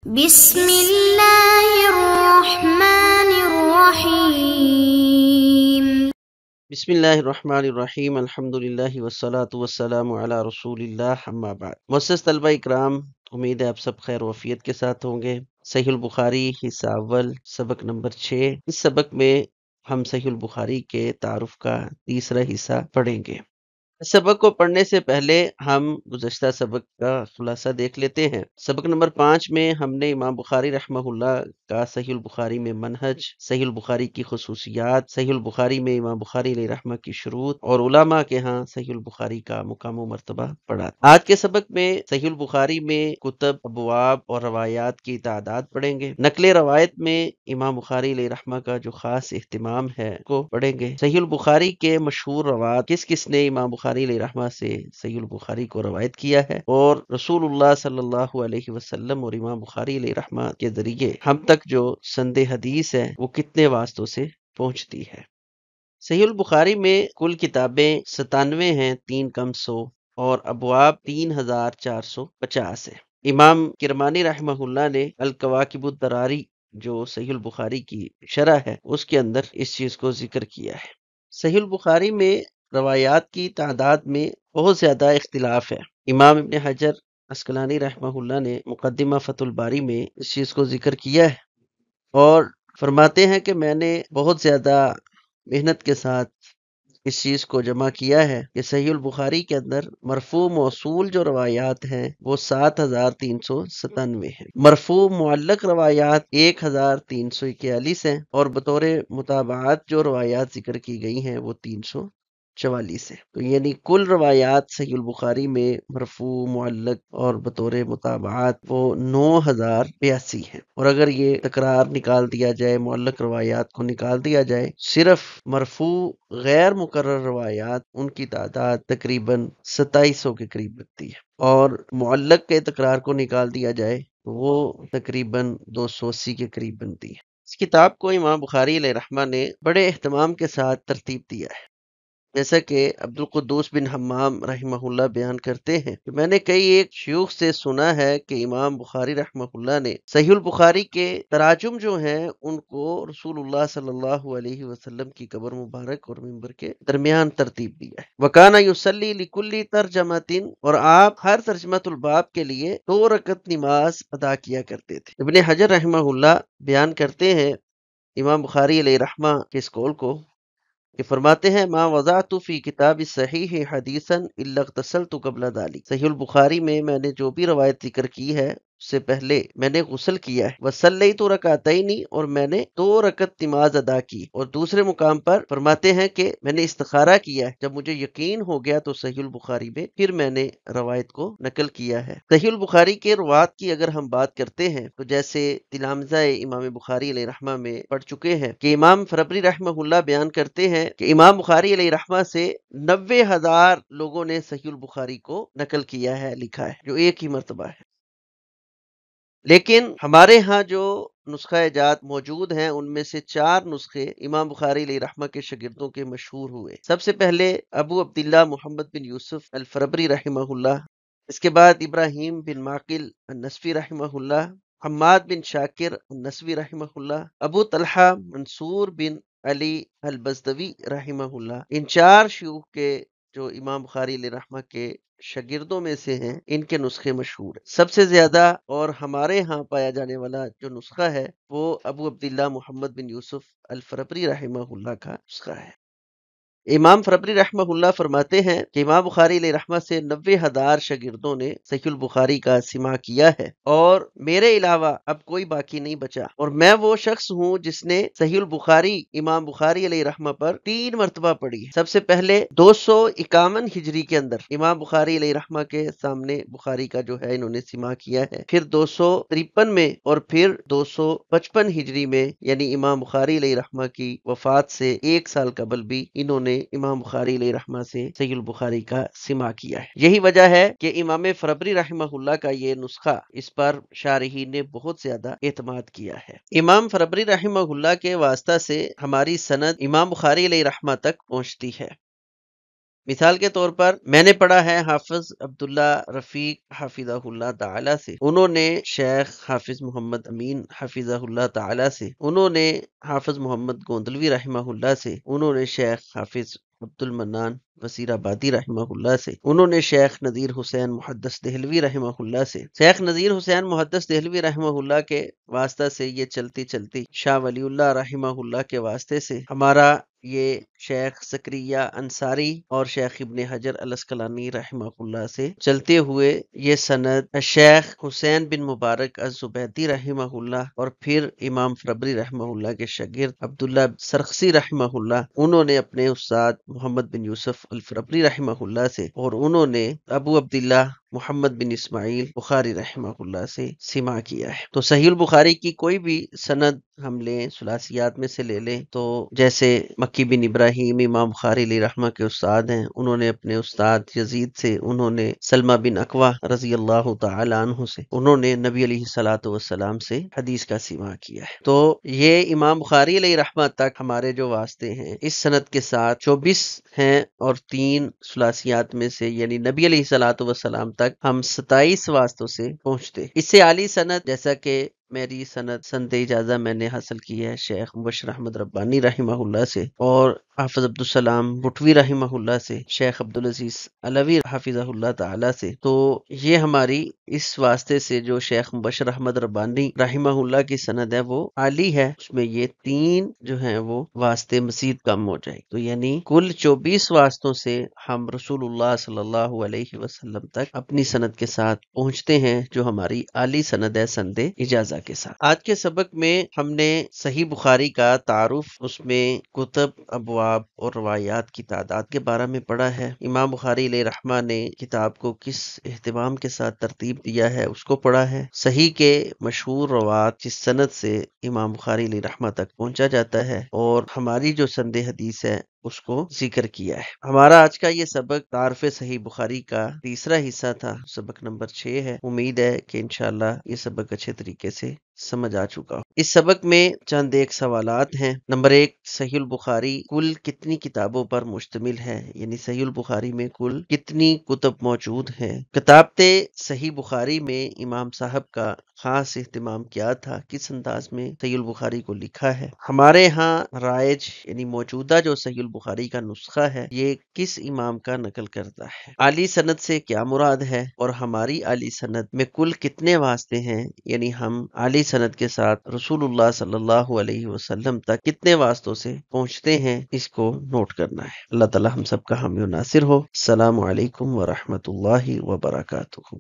بسم اللہ الرحمن الرحیم۔ بسم اللہ الرحمن الرحیم، الحمدللہ والصلاة والسلام علی رسول اللہ، اما بعد۔ معزز طلبہ اکرام، امید ہے آپ سب خیر و عافیت کے ساتھ ہوں گے۔ صحیح البخاری حصہ اول، سبق نمبر 6۔ اس سبق میں ہم صحیح البخاری کے تعارف کا تیسرا حصہ پڑھیں گے۔ اس سبق کو پڑھنے سے پہلے ہم گزشتہ سبق کا خلاصہ دیکھ لیتے ہیں۔ سبق نمبر 5 میں ہم نے امام بخاری رحمہ اللہ کا صحیح البخاری میں منہج، صحیح البخاری کی خصوصیات، صحیح البخاری میں امام بخاری علیہ رحمہ کی شروط اور علماء کے ہاں صحیح البخاری کا مقام و مرتبہ پڑھا۔ آج کے سبق میں صحیح البخاری میں کتب، ابواب اور روایات کی تعداد پڑھیں گے۔ نقل روایت میں امام بخاری علیہ رحمہ کا جو خاص اہتمام ہے کو پڑھیں گے۔ صحیح البخاری کے مشہور روایات، کس کس نے امام بخاری علیہ رحمہ سے صحیح البخاری کو روایت کیا ہے، اور رسول اللہ صلی اللہ علیہ وسلم اور امام بخاری علیہ رحمہ کے ذریعے ہم تک جو سند حدیث ہے وہ کتنے واسطوں سے پہنچتی ہے۔ صحیح البخاری میں کل کتابیں 97 ہیں، 3 کم 100، اور ابواب 3450 ہے۔ امام کرمانی رحمہ اللہ نے الکواکب الدراری جو صحیح البخاری کی شرح ہے اس کے اندر اس چیز کو ذکر کیا ہے۔ صحیح البخاری میں روایات کی تعداد میں بہت زیادہ اختلاف ہے۔ امام ابن حجر عسقلانی رحمہ اللہ نے مقدمہ فتح الباری میں اس چیز کو ذکر کیا ہے اور فرماتے ہیں کہ میں نے بہت زیادہ محنت کے ساتھ اس چیز کو جمع کیا ہے کہ صحیح البخاری کے اندر مرفوع موصول جو روایات ہیں وہ 7397 ہیں، مرفوع معلق روایات 1341 ہیں، اور بطور متابعات جو روایات ذکر کی گئی ہیں وہ 344 ہے۔ تو یعنی کل روایات صحیح البخاری میں مرفوع، معلق اور بطور متابعات وہ 9082 ہیں، اور اگر یہ تکرار نکال دیا جائے، معلق روایات کو نکال دیا جائے، صرف مرفوع غیر مکرر روایات ان کی تعداد تقریباً 2700 کے قریب بنتی ہے، اور معلق کے تکرار کو نکال دیا جائے تو وہ تقریباً 280 کے قریب بنتی ہے۔ اس کتاب کو امام بخاری علیہ رحمہ نے بڑے اہتمام کے ساتھ ترتیب دیا ہے، جیسا کہ عبد القدوس بن حمام رحمہ اللہ بیان کرتے ہیں کہ میں نے کئی ایک شیوخ سے سنا ہے کہ امام بخاری رحمہ اللہ نے صحیح البخاری کے تراجم جو ہیں ان کو رسول اللہ صلی اللہ علیہ وسلم کی قبر مبارک اور ممبر کے درمیان ترتیب دیا ہے۔ وَكَانَ يُصَلِّي لِكُلِّ تَرْجَمَةٍ، اور آپ ہر ترجمۃ الباب کے لیے 2 رکعت نماز ادا کیا کرتے تھے۔ ابن حجر رحمہ اللہ بیان کرتے ہیں امام بخاری علیہ رحمہ کے اس قول کو کہ فرماتے ہیں ما وضعت فی کتاب صحیح حدیثا الا اغتسلت قبل ذلك، صحیح البخاری میں میں نے جو بھی روایت ذکر کی ہے اس سے پہلے میں نے غسل کیا ہے، وصلیت رکعتین، اور میں نے 2 رکعت نماز ادا کی، اور دوسرے مقام پر فرماتے ہیں کہ میں نے استخارہ کیا ہے، جب مجھے یقین ہو گیا تو صحیح البخاری میں پھر میں نے روایت کو نقل کیا ہے۔ صحیح البخاری کے روات کی اگر ہم بات کرتے ہیں تو جیسے تلامذہ امام بخاری علیہ رحمہ میں پڑھ چکے ہیں کہ امام فربری رحمہ اللہ بیان کرتے ہیں کہ امام بخاری علیہ رحمہ سے 90,000 لوگوں نے صحیح البخاری کو نقل کیا ہے، لکھا ہے، جو ایک ہی مرتبہ ہے۔ لیکن ہمارے ہاں جو نسخہ جات موجود ہیں ان میں سے 4 نسخے امام بخاری علیہ رحمہ کے شاگردوں کے مشہور ہوئے۔ سب سے پہلے ابو عبداللہ محمد بن یوسف الفربری رحمہ اللہ، اس کے بعد ابراہیم بن معقل النسفی رحمہ اللہ، حماد بن شاکر النسوی رحمہ اللہ، ابو طلحہ منصور بن علی البزدوی رحمہ اللہ۔ ان 4 شیوخ کے جو امام بخاری علیہ رحمہ کے شاگردوں میں سے ہیں ان کے نسخے مشہور ہیں۔ سب سے زیادہ اور ہمارے ہاں پایا جانے والا جو نسخہ ہے وہ ابو عبداللہ محمد بن یوسف الفربری رحمہ اللہ کا نسخہ ہے۔ امام فربری رحمہ اللہ فرماتے ہیں کہ امام بخاری علیہ رحمہ سے 90,000 شاگردوں نے صحیح البخاری کا سماع کیا ہے، اور میرے علاوہ اب کوئی باقی نہیں بچا، اور میں وہ شخص ہوں جس نے صحیح البخاری امام بخاری علیہ رحمہ پر 3 مرتبہ پڑھی ہے۔ سب سے پہلے 251 ہجری کے اندر امام بخاری علیہ رحمہ کے سامنے بخاری کا جو ہے انہوں نے سماع کیا ہے، پھر 253 میں، اور پھر 255 ہجری میں، یعنی امام بخاری علیہ رحمہ کی وفات سے 1 سال قبل بھی انہوں نے امام بخاری علیہ رحمہ سے صحیح البخاری کا سماع کیا ہے۔ یہی وجہ ہے کہ امام فربری رحمہ اللہ کا یہ نسخہ، اس پر شارحین نے بہت زیادہ اعتماد کیا ہے۔ امام فربری رحمہ اللہ کے واسطہ سے ہماری سند امام بخاری علیہ رحمہ تک پہنچتی ہے۔ مثال کے طور پر میں نے پڑھا ہے حافظ عبداللہ رفیق حفظہ اللہ تعالی سے، انہوں نے شیخ حافظ محمد امین حفظہ اللہ تعالی سے، انہوں نے حافظ محمد گوندلوی رحمہ اللہ سے، انہوں نے شیخ حافظ عبد المنان وزیر آبادی رحمہ اللہ سے، انہوں نے شیخ نذیر حسین محدث دہلوی رحمہ اللہ سے، شیخ نذیر حسین محدث دہلوی رحمہ اللہ کے واسطہ سے یہ چلتی چلتی شاہ ولی اللہ رحمہ اللہ کے واسطے سے ہمارا یہ شیخ زکریا انصاری اور شیخ ابن حجر الاسقلانی رحمہ اللہ سے چلتے ہوئے یہ سند شیخ حسین بن مبارک الزبیدی رحمہ اللہ اور پھر امام فربری رحمہ اللہ کے شاگرد عبداللہ سرخسی رحمہ اللہ، انہوں نے اپنے استاد محمد بن یوسف الفربری رحمہ اللہ سے، اور انہوں نے ابو عبداللہ محمد بن اسماعیل بخاری رحمہ اللہ سے سماع کیا ہے۔ تو صحیح البخاری کی کوئی بھی سند ہم لیں، ثلاثیات میں سے لے لیں، تو جیسے مکی بن ابراہیم امام بخاری علیہ رحمہ کے استاد ہیں، انہوں نے اپنے استاد یزید سے، انہوں نے سلمہ بن اکوع رضی اللہ تعالی عنہ سے، انہوں نے نبی علیہ الصلوۃ والسلام سے حدیث کا سماع کیا ہے۔ تو یہ امام بخاری علیہ رحمہ تک ہمارے جو واسطے ہیں اس سند کے ساتھ 24 ہیں، اور 3 ثلاثیات میں سے یعنی نبی علیہ الصلوۃ والسلام تک ہم 27 واسطوں سے پہنچتے۔ اس سے اعلی سند جیسا کہ میری سند اجازہ میں نے حاصل کی ہے شیخ مبشر احمد ربانی رحمہ اللہ سے، اور حافظ عبدالسلام بٹوی رحمہ اللہ سے، شیخ عبدالعزیز علوی حافظہ اللہ تعالی سے، تو یہ ہماری اس واسطے سے جو شیخ مبشر احمد ربانی رحمہ اللہ کی سند ہے وہ عالی ہے، اس میں یہ 3 جو ہیں وہ واسطے مزید کم ہو جائے، تو یعنی کل 24 واسطوں سے ہم رسول اللہ صلی اللہ علیہ وسلم تک اپنی سند کے ساتھ پہنچتے ہیں، جو ہماری عالی سند ہے سند اجازہ کے ساتھ۔ آج کے سبق میں ہم نے صحیح بخاری کا تعارف، اس میں کتب، ابواب اور روایات کی تعداد کے بارے میں پڑھا ہے، امام بخاری علیہ رحمہ نے کتاب کو کس اہتمام کے ساتھ ترتیب دیا ہے اس کو پڑھا ہے، صحیح کے مشہور روات جس سند سے امام بخاری علیہ رحمہ تک پہنچا جاتا ہے، اور ہماری جو سند حدیث ہے اس کو ذکر کیا ہے۔ ہمارا آج کا یہ سبق تعارف صحیح بخاری کا تیسرا حصہ تھا، سبق نمبر 6 ہے۔ امید ہے کہ انشاءاللہ یہ سبق اچھے طریقے سے سمجھ آ چکا ہو۔ اس سبق میں چند ایک سوالات ہیں۔ نمبر 1، صحیح البخاری کل کتنی کتابوں پر مشتمل ہے، یعنی صحیح البخاری میں کل کتنی کتب موجود ہیں؟ کتابت صحیح بخاری میں امام صاحب کا خاص اہتمام کیا تھا، کس انداز میں صحیح البخاری کو لکھا ہے؟ ہمارے ہاں رائج یعنی موجودہ جو صحیح البخاری کا نسخہ ہے یہ کس امام کا نقل کرتا ہے؟ عالی سند سے کیا مراد ہے؟ اور ہماری عالی سند میں کل کتنے واسطے ہیں، یعنی ہم عالی سند کے ساتھ رسول اللہ صلی اللہ علیہ وسلم تک کتنے واسطوں سے پہنچتے ہیں، اس کو نوٹ کرنا ہے۔ اللہ تعالی ہم سب کا حامی و ناصر ہو۔ السلام علیکم ورحمۃ اللہ وبرکاتہ۔